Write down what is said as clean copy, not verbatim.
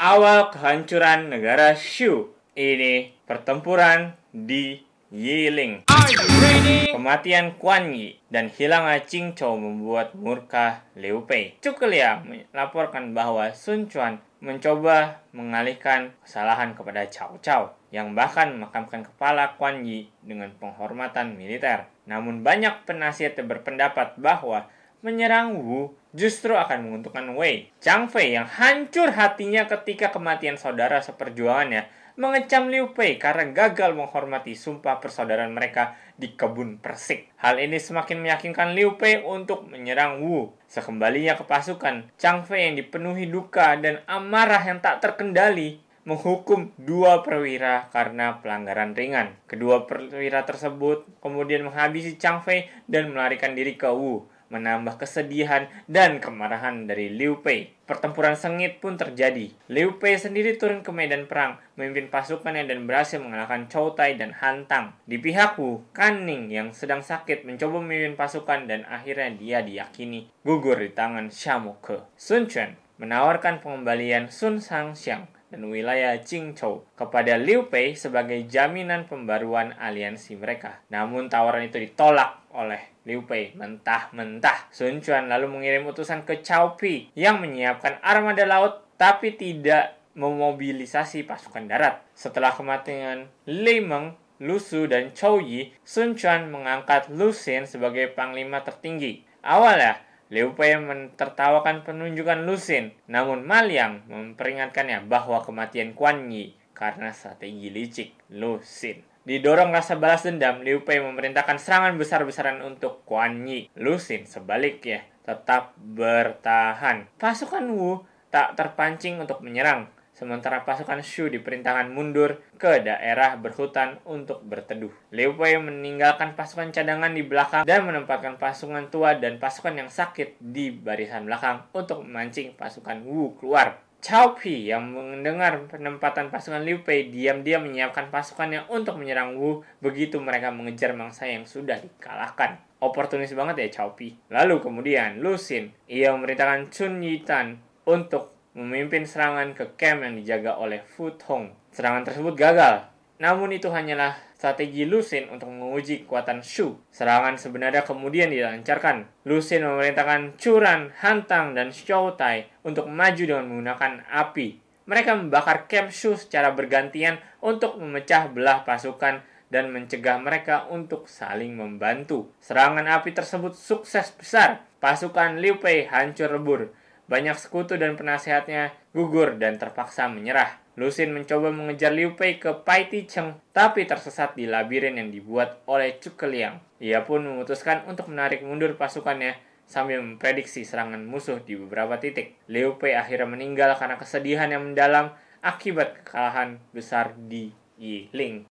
Awal kehancuran negara Shu. Ini pertempuran di Yiling. Kematian Quan Yi dan hilangnya Qing Chou membuat murka Liu Bei. Zhuge Liang melaporkan bahwa Sun Quan mencoba mengalihkan kesalahan kepada Cao Cao, yang bahkan memakamkan kepala Quan Yi dengan penghormatan militer. Namun banyak penasihat berpendapat bahwa menyerang Wu justru akan menguntungkan Wei. Zhang Fei yang hancur hatinya ketika kematian saudara seperjuangannya mengecam Liu Bei karena gagal menghormati sumpah persaudaraan mereka di kebun persik. Hal ini semakin meyakinkan Liu Bei untuk menyerang Wu. Sekembalinya ke pasukan, Zhang Fei yang dipenuhi duka dan amarah yang tak terkendali menghukum dua perwira karena pelanggaran ringan. Kedua perwira tersebut kemudian menghabisi Zhang Fei dan melarikan diri ke Wu, menambah kesedihan dan kemarahan dari Liu Bei. Pertempuran sengit pun terjadi. Liu Bei sendiri turun ke medan perang, memimpin pasukannya dan berhasil mengalahkan Chou Tai dan Han Tang. Di pihak Wu, Kan Ning yang sedang sakit mencoba memimpin pasukan dan akhirnya dia diyakini gugur di tangan Xiahou Ke. Sun Quan menawarkan pengembalian Sun Shangxiang dan wilayah Qingzhou kepada Liu Bei sebagai jaminan pembaruan aliansi mereka. Namun tawaran itu ditolak oleh Liu Bei mentah-mentah. Sun Quan lalu mengirim utusan ke Cao Pi yang menyiapkan armada laut tapi tidak memobilisasi pasukan darat. Setelah kematian Li Meng, Lu Su, dan Chou Yi, Sun Quan mengangkat Lu Xun sebagai panglima tertinggi. Awalnya, Liu Bei mentertawakan penunjukan Lu Xun, namun Ma Liang memperingatkannya bahwa kematian Quan Yi karena strategi licik Lu Xun. Didorong rasa balas dendam, Liu Bei memerintahkan serangan besar-besaran untuk Quan Yi. Lu Xun sebaliknya tetap bertahan. Pasukan Wu tak terpancing untuk menyerang, sementara pasukan Shu diperintahkan mundur ke daerah berhutan untuk berteduh. Liu Bei meninggalkan pasukan cadangan di belakang dan menempatkan pasukan tua dan pasukan yang sakit di barisan belakang untuk memancing pasukan Wu keluar. Cao Pi yang mendengar penempatan pasukan Liu Bei diam-diam menyiapkan pasukannya untuk menyerang Wu begitu mereka mengejar mangsa yang sudah dikalahkan. Oportunis banget ya Cao Pi. Lalu kemudian Lu Xun, ia memerintahkan Sun Yitan untuk memimpin serangan ke camp yang dijaga oleh Fu Tong. Serangan tersebut gagal, namun itu hanyalah strategi Lu Xun untuk menguji kekuatan Shu. Serangan sebenarnya kemudian dilancarkan. Lu Xun memerintahkan Chu Ran, Han Tang, dan Chou Tai untuk maju dengan menggunakan api. Mereka membakar camp Shu secara bergantian untuk memecah belah pasukan dan mencegah mereka untuk saling membantu. Serangan api tersebut sukses besar. Pasukan Liu Bei hancur lebur. Banyak sekutu dan penasehatnya gugur dan terpaksa menyerah. Lu Xun mencoba mengejar Liu Bei ke Pai Ti Cheng, tapi tersesat di labirin yang dibuat oleh Zhuge Liang. Ia pun memutuskan untuk menarik mundur pasukannya sambil memprediksi serangan musuh di beberapa titik. Liu Bei akhirnya meninggal karena kesedihan yang mendalam akibat kekalahan besar di Yiling.